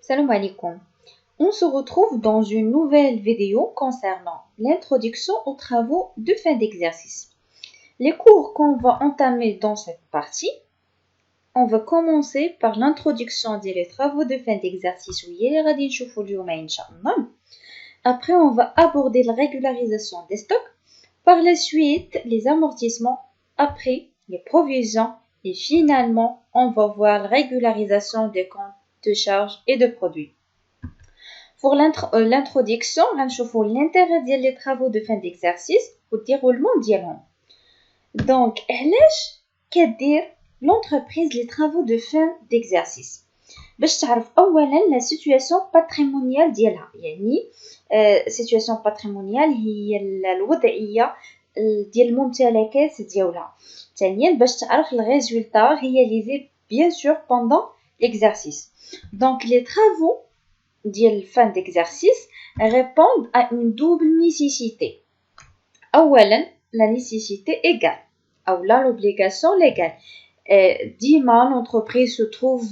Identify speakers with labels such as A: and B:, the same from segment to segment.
A: Salam alaikum. On se retrouve dans une nouvelle vidéo concernant l'introduction aux travaux de fin d'exercice. Les cours qu'on va entamer dans cette partie, on va commencer par l'introduction des travaux de fin d'exercice. Après, on va aborder la régularisation des stocks. Par la suite, les amortissements. Après, les provisions. Et finalement, on va voir la régularisation des comptes de charges et de produits. Pour l'introduction, on va voir l'intérêt des travaux de fin d'exercice ou le déroulement dialogue. Donc, qu'est-ce que l'entreprise les travaux de fin d'exercice? باش تعرف اولا la situation patrimoniale ديالها يعني situation patrimoniale هي الوضعيه ديال الممتلكات ديالها. ثانيا باش تعرف الريزولتا réalisés bien sûr pendant l'exercice. Donc les travaux ديال fin d'exercice répondent à une double nécessité. اولا la nécessité égale ou l'obligation légale. Dima, l'entreprise se trouve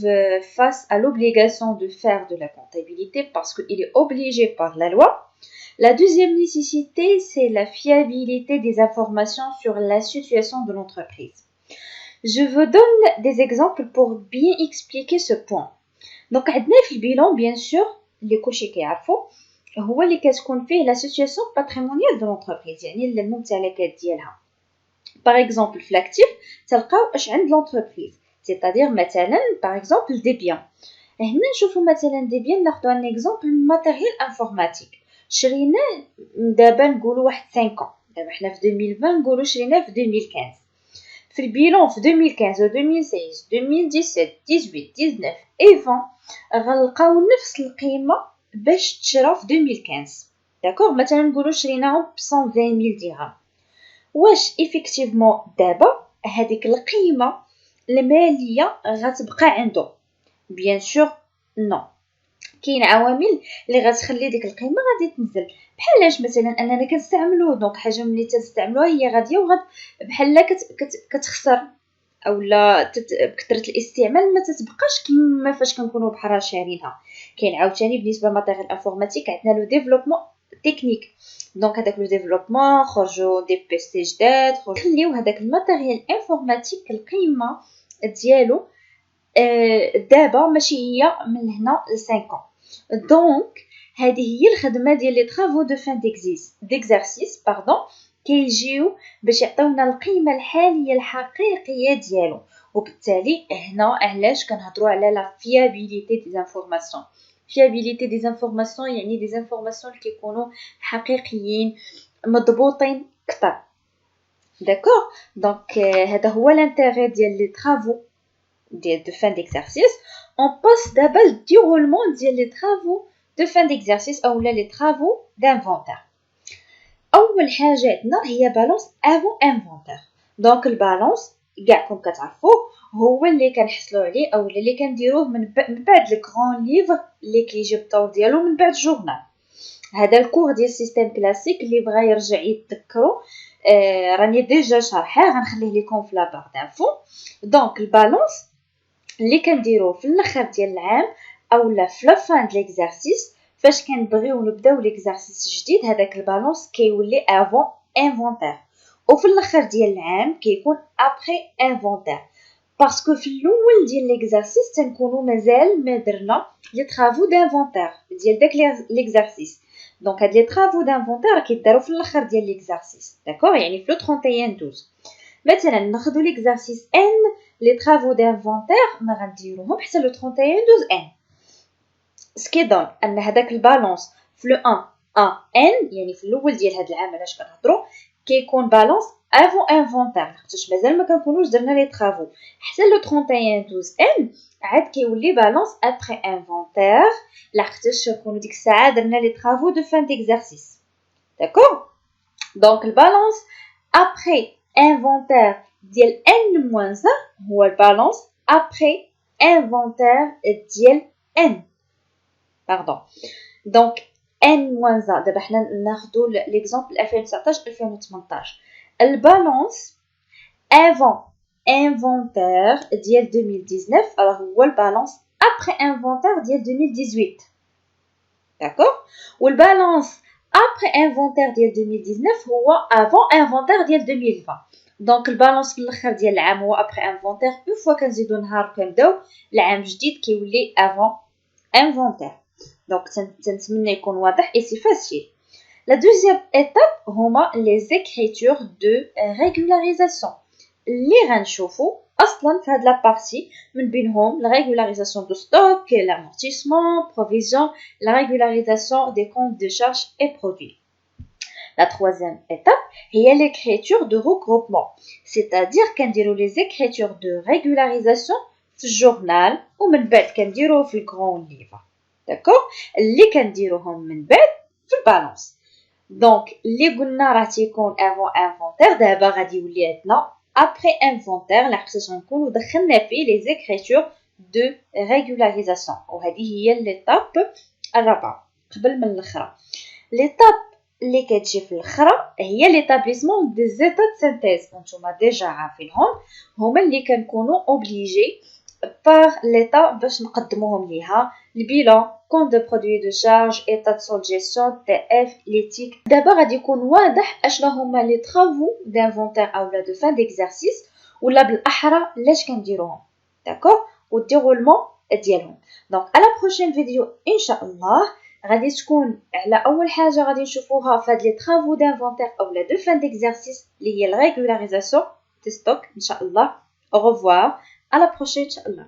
A: face à l'obligation de faire de la comptabilité parce qu'il est obligé par la loi. La deuxième nécessité, c'est la fiabilité des informations sur la situation de l'entreprise. Je vous donne des exemples pour bien expliquer ce point. Donc, عندنا في البيلان bien sûr, اللي كلشي كيعرفوا هو اللي كتكون فيه la situation patrimoniale de l'entreprise, يعني الممتلكات ديالها. Par exemple, l'actif, تلقاو اش عند l'entreprise, c'est-à-dire مثلا par exemple des biens. هنا نشوفوا مثلا des biens ناخذوا un exemple matériel informatique. شريناه دابا نقولوا واحد 5 ans. دابا حنا في 2020 نقولوا شريناه في 2015. في البيلون في 2015 و 2016 2017 18 19 et 20 غنلقاو نفس القيمه باش تشرا في 2015. داكوغ مثلا نقولوا شريناهم ب 120000 درهم. واش effectivement دابا هذيك القيمه الماليه غتبقى عنده؟ bien sûr non. كاين عوامل اللي غتخلي ديك القيمه غادي تنزل، بحالاش مثلا اننا كنستعملوه. دونك حاجه ملي تستعملوها هي غاديه وغاد بحال كتخسر اولا بكثره الاستعمال ما تتبقاش كما فاش كنكونوا بحال شارينها. كاين عاوتاني بالنسبه لماتيريال انفورماتيك عندنا لو ديفلوبمون تكنيك. دونك هذاك لو ديفلوبمون خرجوا دي بي سي جداد، خليو هذاك الماتيريال انفورماتيك القيمه ديالو دابا ماشي هي من هنا ل 5 ans. دونك هذه هي الخدمه ديال لي طرافو دو فان ديكزارسيس كيجيو باش يعطيونا القيمه الحاليه الحقيقيه ديالو. وبالتالي هنا علاش كنهضروا على لا فيابيليتي دي انفورماسيون. فيابيليتي دي انفورماسيون يعني دي انفورماسيون اللي كيكونوا حقيقيين مضبوطين اكثر. داكوغ. دونك هذا هو l'intérêt ديال لي طرافو de fin d'exercice. On passe d'abord le déroulement des travaux de fin d'exercice ou les travaux d'inventaire. أول حاجة عندنا هي balance avant inventaire. Donc البالانس كاعكم كتعرفوه هو اللي كنحصلوا عليه او اللي كنديروه من بعد الكرون ليفر اللي كيجي بالطور ديالو من بعد جورنال. هذا الكور ديال السيستم كلاسيك اللي بغا يرجع يتذكروا راني ديجا شرحاه، غنخليه لكم في لا بار دانفو. دونك البالانس اللي كنديروه في الاخر ديال العام اولا في لا فان ديال ليكزارسيس فاش كنبغيو نبداو ليكزارسيس جديد، هذاك البالانس كيولي افون انفونتير، وفي الاخر ديال العام كيكون ابري انفونتير. باسكو في الاول ديال ليكزارسيس تنكونوا مازال ما درنا لي طرافو دانفونتير ديال داك ليكزارسيس. دونك هاد لي طرافو دانفونتير كيداروا في الاخر ديال ليكزارسيس. داكوغ، يعني في لو 31 12 مثلا ناخذوا ليكزارسيس ان لي طرافو دانفونتير ما غنديروهم حتى لو 31 12 ان. سكي دون ان هذاك البالانس في لو 1 ان يعني في الاول ديال هذا العام علاش كنهضروا كيكون بالانس افون انفونتير، حيت مازال ما كنكونوش درنا لي طرافو. حتى لو 31 12 ان عاد كيولي بالانس ابري انفونتير لحقاش كونوا ديك الساعه درنا لي طرافو دو فان ديكزارسيس. داكوغ. دونك البالانس ابري انفونتير ديال n moins 1 هو البالانس après inventaire ديال n. باردون. دونك n moins 1 دابا حنا ناخذوا ليكزامبل 2019 2018. البالانس avant inventaire ديال 2019 alors هو البالانس après inventaire ديال 2018 d'accord والبالانس après inventaire ديال 2019 هو avant inventaire ديال 2020 دونك البالانس في الاخر ديال العام هو après inventaire اون فوا كنزيدو نهار كنبداو العام جديد كيولي avant inventaire دونك تنتمنى يكون واضح et c'est facile. La deuxième étape هما les écritures de régularisation اللي غنشوفو اصلا في هاد لا بارتي من بينهم la régularisation de stock, l'amortissement, provision, la régularisation des comptes de charges et produits. La troisième étape هي l'écriture de regroupement, c'est-à-dire كنديرو les écritures de régularisation في الجورنال ومن بعد كنديروه في الكرون ليفر. d'accord اللي كنديروهم من بعد في البالانس. دونك اللي قلنا راه تيكون avant inventaire دابا غادي يولي عندنا après inventaire اللي خصنا نكونوا دخلنا فيه les écritures de régularisation وهذه هي l'étape الرابعه قبل من الاخرى. l'étape اللي كتجي في الاخرى هي l'établissement des états de synthèse وانتم ديجا عارفينهم هما اللي كنكونوا obligés par l'état باش نقدموهم ليها البيلان compte de produits de charge état de solde gestion TF l'éthique. دابا غادي يكون واضح اشنو هما لي طرافو d'inventaire اولا دو fin d'exercice ولا بالاحرى لاش كنديروهم داكوغ والديرولمون ديالهم. دونك على بروشين فيديو ان شاء الله غادي تكون على اول حاجه غادي نشوفوها في هاد لي طرافو d'inventaire اولا دو fin d'exercice اللي هي الريغولاريزاسيون دي ستوك ان شاء الله. au revoir à la prochaine.